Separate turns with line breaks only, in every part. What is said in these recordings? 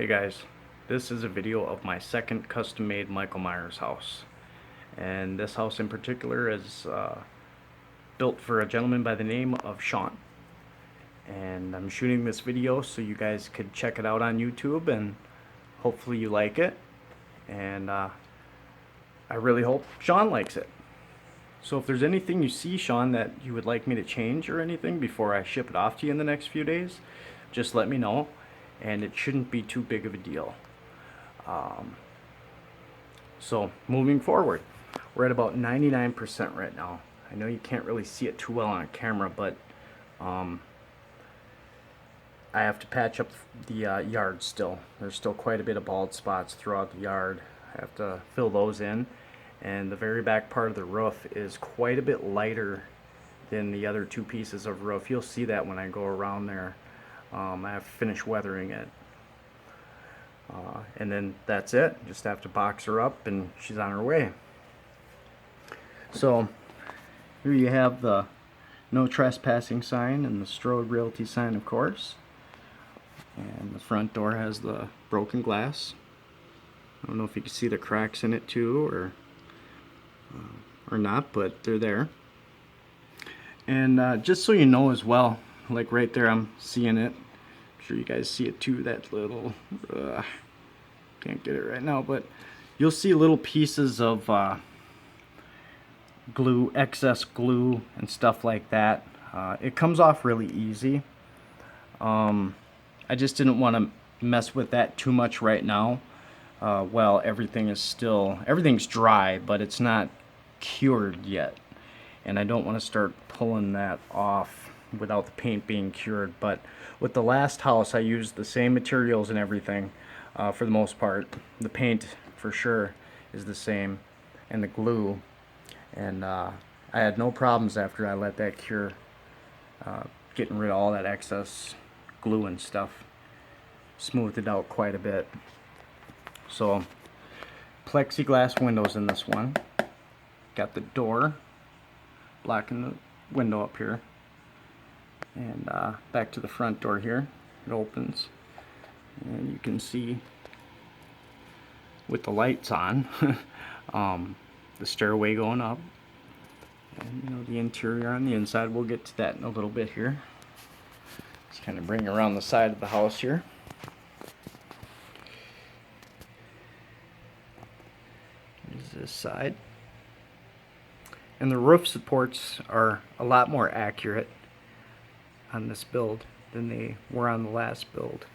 Hey guys, this is a video of my second custom-made Michael Myers house. And this house in particular is built for a gentleman by the name of Shawn. And I'm shooting this video so you guys could check it out on YouTube and hopefully you like it. And I really hope Shawn likes it. So if there's anything you see, Shawn, that you would like me to change or anything before I ship it off to you in the next few days, just let me know. And it shouldn't be too big of a deal. So moving forward, we're at about 99% right now. I know you can't really see it too well on camera, but I have to patch up the yard still. There's still quite a bit of bald spots throughout the yard. I have to fill those in, and the very back part of the roof is quite a bit lighter than the other two pieces of roof. You'll see that when I go around there. I have to finish weathering it. And then that's it. Just have to box her up and she's on her way. So here you have the no trespassing sign and the Strode Realty sign, of course. And the front door has the broken glass. I don't know if you can see the cracks in it too or not, but they're there. And just so you know as well, like right there I'm seeing it. I'm sure you guys see it too, that little can't get it right now, but you'll see little pieces of glue, excess glue and stuff like that. It comes off really easy. I just didn't want to mess with that too much right now. Well, everything's dry, but it's not cured yet, and I don't want to start pulling that off without the paint being cured. But with the last house, I used the same materials and everything for the most part. The paint for sure is the same, and the glue, and I had no problems after I let that cure, getting rid of all that excess glue and stuff. Smoothed it out quite a bit. So plexiglass windows in this one. Got the door blocking the window up here, and back to the front door here. It opens, and you can see with the lights on the stairway going up, and you know, the interior on the inside. We'll get to that in a little bit here. Just kind of bring around the side of the house here. Here's this side. And the roof supports are a lot more accurate on this build than they were on the last build.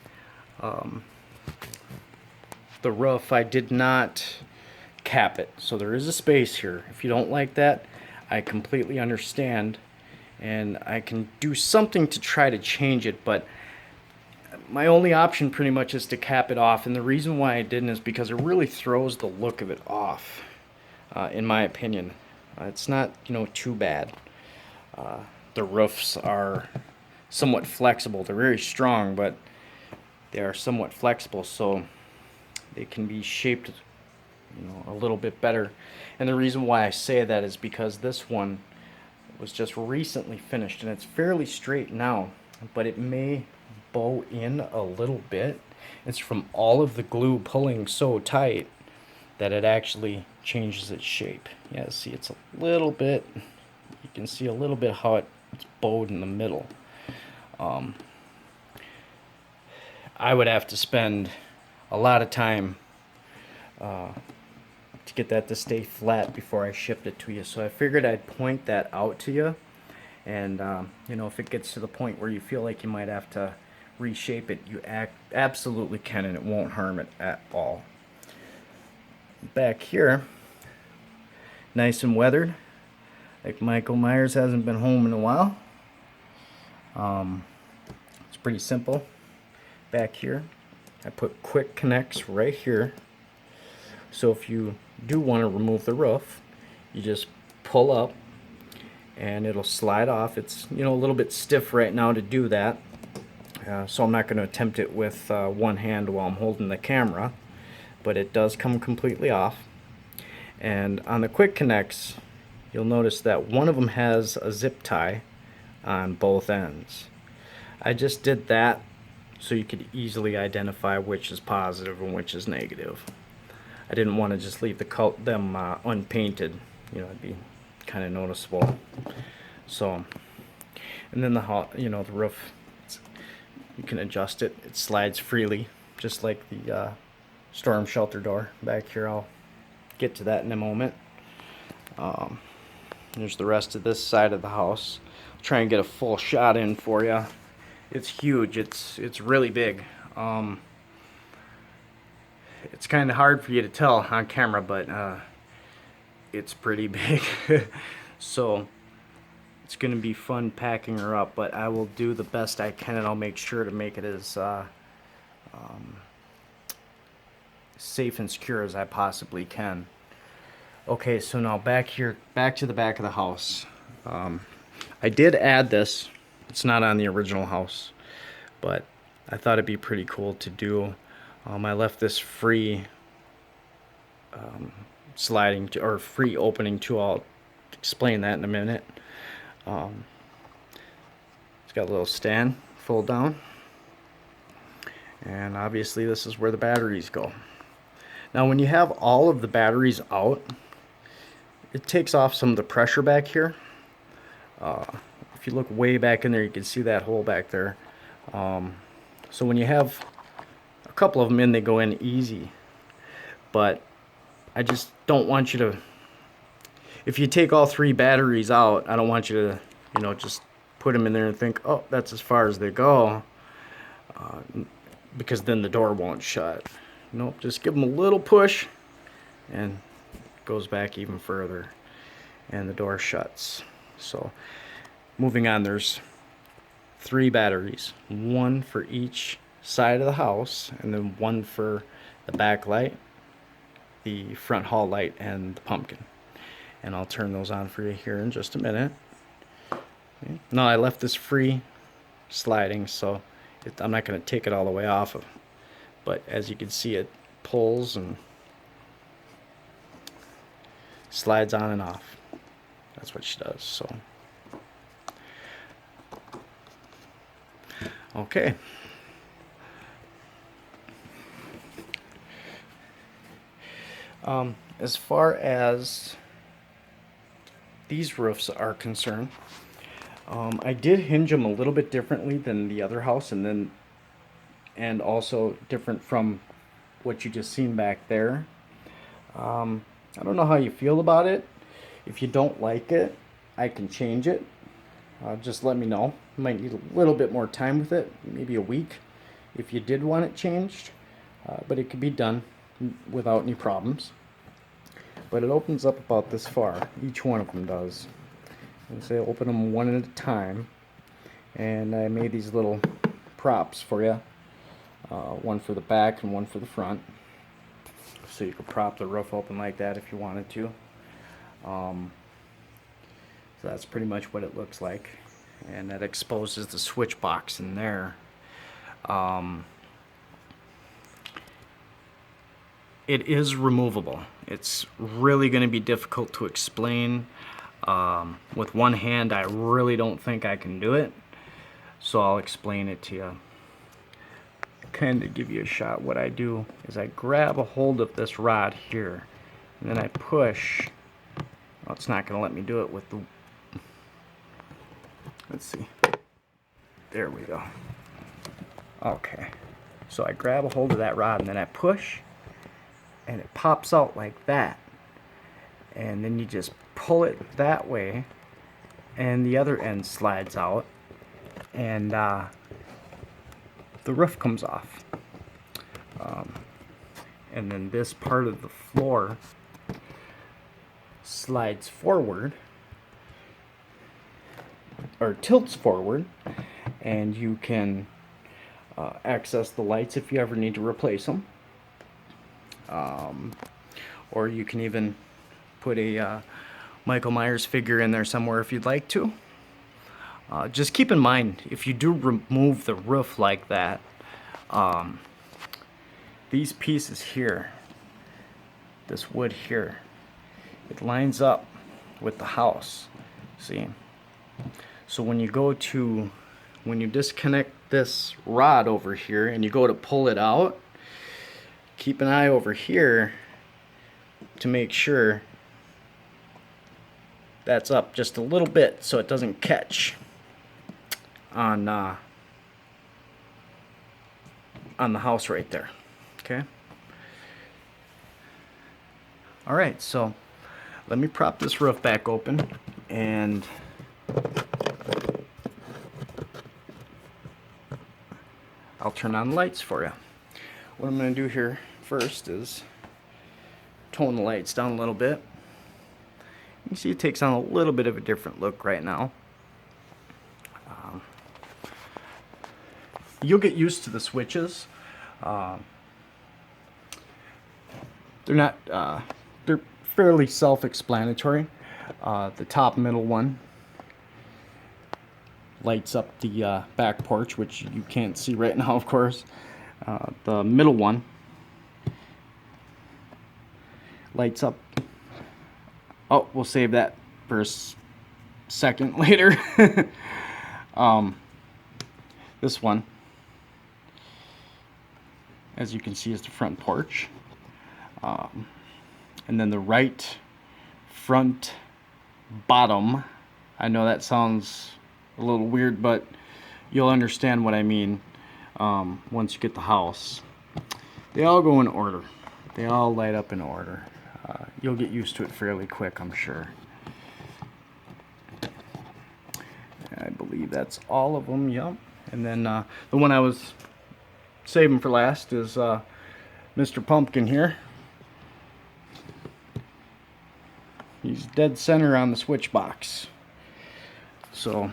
The roof, I did not cap it, so there is a space here. If you don't like that, I completely understand, and I can do something to try to change it, but my only option pretty much is to cap it off. And the reason why I didn't is because it really throws the look of it off, in my opinion. It's not, too bad. The roofs are somewhat flexible. They're very strong, but they are somewhat flexible, so they can be shaped, a little bit better. And the reason why I say that is because this one was just recently finished, and it's fairly straight now, but it may bow in a little bit. It's from all of the glue pulling so tight that it actually changes its shape. Yeah, see, it's a little bit, you can see a little bit how it's bowed in the middle. I would have to spend a lot of time to get that to stay flat before I shipped it to you. So I figured I'd point that out to you, and if it gets to the point where you feel like you might have to reshape it, you absolutely can, and it won't harm it at all. Back here, nice and weathered, like Michael Myers hasn't been home in a while. It's pretty simple. Back here, I put quick connects right here, so if you do want to remove the roof, you just pull up and it'll slide off. It's a little bit stiff right now to do that, so I'm not going to attempt it with one hand while I'm holding the camera, but it does come completely off. And on the quick connects, you'll notice that one of them has a zip tie on both ends. I just did that so you could easily identify which is positive and which is negative. I didn't want to just leave them unpainted. You know, it'd be kind of noticeable. So, and then the roof, you can adjust it. It slides freely, just like the storm shelter door back here. I'll get to that in a moment. There's the rest of this side of the house. I'll try and get a full shot in for you. It's huge. It's really big. It's kind of hard for you to tell on camera, but it's pretty big. So it's going to be fun packing her up, but I will do the best I can, and I'll make sure to make it as safe and secure as I possibly can. Okay, so now back to the back of the house. I did add this. It's not on the original house, but I thought it'd be pretty cool to do. I left this free free opening tool. I'll explain that in a minute. It's got a little stand, fold down, and obviously this is where the batteries go. Now when you have all of the batteries out, it takes off some of the pressure back here. If you look way back in there, you can see that hole back there. So when you have a couple of them in, they go in easy. But I just don't want you to, if you take all 3 batteries out, I don't want you to, just put them in there and think, oh, that's as far as they go, because then the door won't shut. Nope, just give them a little push and it goes back even further and the door shuts. So moving on, there's 3 batteries, 1 for each side of the house, and then 1 for the back light, the front hall light, and the pumpkin. And I'll turn those on for you here in just a minute. Okay. Now I left this free sliding, so I'm not going to take it all the way off of. But as you can see, it pulls and slides on and off. That's what she does. So okay. As far as these roofs are concerned, I did hinge them a little bit differently than the other house, and also different from what you just seen back there. I don't know how you feel about it. If you don't like it, I can change it. Just let me know. You might need a little bit more time with it, maybe a week, if you did want it changed. But it could be done without any problems. But it opens up about this far. Each one of them does. And so I open them one at a time. And I made these little props for you. One for the back and one for the front. So you could prop the roof open like that if you wanted to. So that's pretty much what it looks like. And that exposes the switch box in there. It is removable. It's really going to be difficult to explain. With one hand, I really don't think I can do it. So I'll explain it to you. Kind of give you a shot. What I do is I grab a hold of this rod here, and then I push. Well, it's not going to let me do it with the... Let's see. There we go. Okay. So I grab a hold of that rod, and then I push, and it pops out like that. And then you just pull it that way, and the other end slides out, and the roof comes off. And then this part of the floor slides forward, or tilts forward, and you can access the lights if you ever need to replace them. Or you can even put a Michael Myers figure in there somewhere if you'd like to. Just keep in mind, if you do remove the roof like that, these pieces here, this wood here, it lines up with the house. See? So when you disconnect this rod over here and you go to pull it out, keep an eye over here to make sure that's up just a little bit so it doesn't catch on the house right there. Okay. All right, so let me prop this roof back open and I'll turn on the lights for you. What I'm going to do here first is tone the lights down a little bit. You see it takes on a little bit of a different look right now. You'll get used to the switches. They're fairly self-explanatory. The top middle one lights up the back porch, which you can't see right now, of course. The middle one lights up. Oh, we'll save that for a second later. This one, as you can see, is the front porch. And then the right front bottom. I know that sounds a little weird, but you'll understand what I mean once you get the house. They all go in order. They all light up in order. You'll get used to it fairly quick, I'm sure. I believe that's all of them, yep. And then the one I was saving for last is Mr. Pumpkin here. He's dead center on the switch box. So,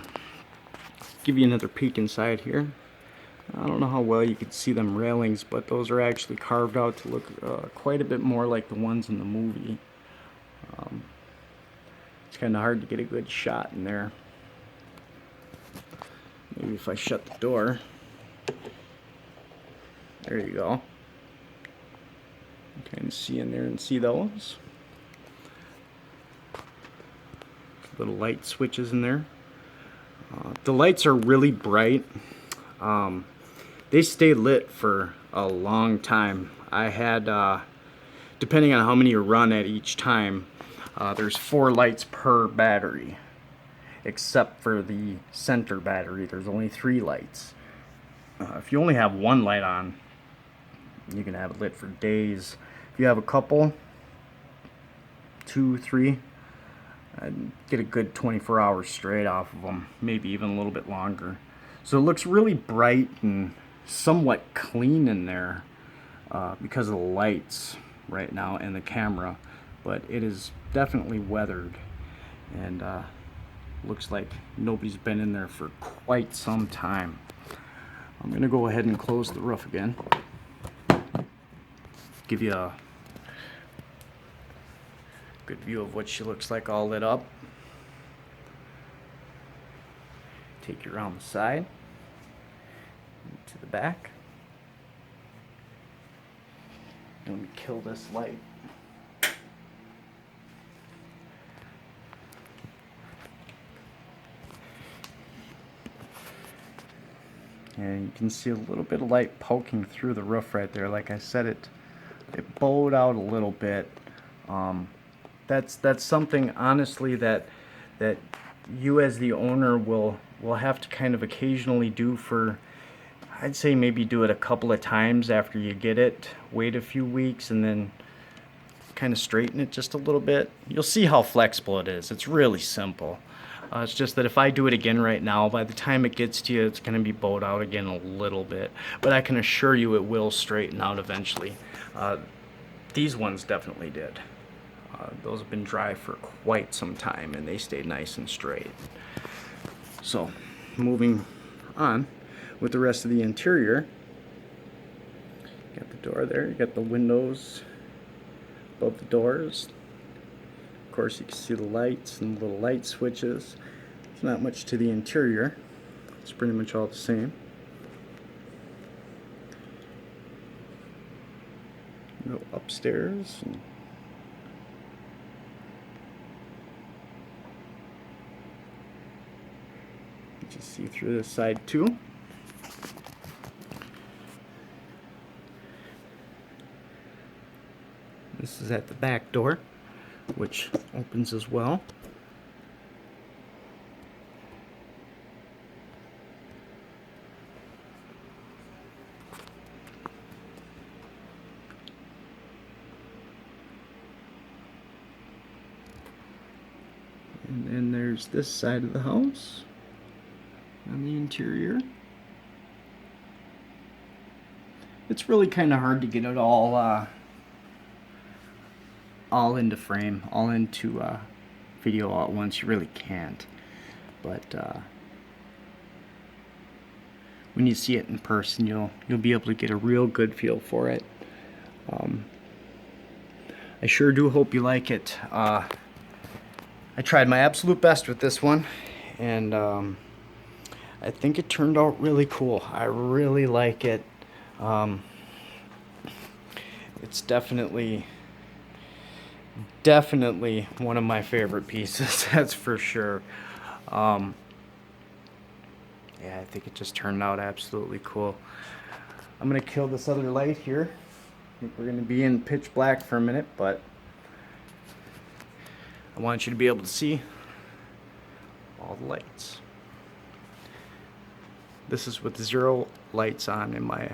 give you another peek inside here. I don't know how well you could see them railings, but those are actually carved out to look quite a bit more like the ones in the movie. It's kind of hard to get a good shot in there. Maybe if I shut the door. There you go. You can see in there and see those. Little light switches in there. The lights are really bright. They stay lit for a long time. I had, depending on how many you run at each time, there's 4 lights per battery. Except for the center battery, there's only 3 lights. If you only have 1 light on, you can have it lit for days. If you have a couple, 2, 3, I'd get a good 24 hours straight off of them, maybe even a little bit longer. So it looks really bright and somewhat clean in there because of the lights right now and the camera, but it is definitely weathered and looks like nobody's been in there for quite some time. I'm going to go ahead and close the roof again. Give you a good view of what she looks like all lit up. Take you around the side to the back. Let me kill this light. And you can see a little bit of light poking through the roof right there. Like I said, it bowed out a little bit. That's something honestly that you as the owner will have to kind of occasionally do for, I'd say maybe do it a couple of times after you get it, wait a few weeks and then kind of straighten it just a little bit. You'll see how flexible it is. It's really simple. It's just that if I do it again right now, by the time it gets to you, it's going to be bowed out again a little bit. But I can assure you it will straighten out eventually. These ones definitely did. Those have been dry for quite some time and they stayed nice and straight. So, moving on with the rest of the interior. Got the door there, you got the windows above the doors. Of course you can see the lights and the little light switches. There's not much to the interior. It's pretty much all the same. Go upstairs. And you see through this side too. This is at the back door, which opens as well. And then there's this side of the house on the interior. It's really kind of hard to get it all into frame, all into video all at once. You really can't. But when you see it in person, you'll be able to get a real good feel for it. I sure do hope you like it. I tried my absolute best with this one, and I think it turned out really cool. I really like it. It's definitely one of my favorite pieces, that's for sure. Yeah, I think it just turned out absolutely cool. I'm gonna kill this other light here. I think we're gonna be in pitch black for a minute, but I want you to be able to see all the lights. This is with 0 lights on in my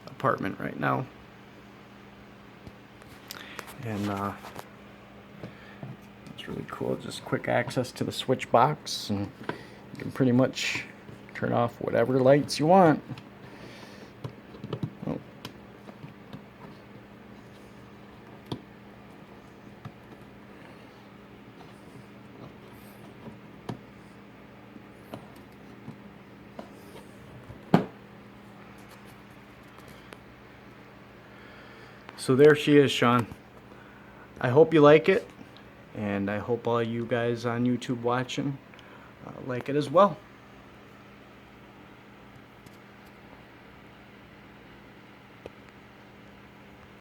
apartment right now. And it's really cool. Just quick access to the switch box, and you can pretty much turn off whatever lights you want. Oh. So there she is, Shawn. I hope you like it, and I hope all you guys on YouTube watching like it as well.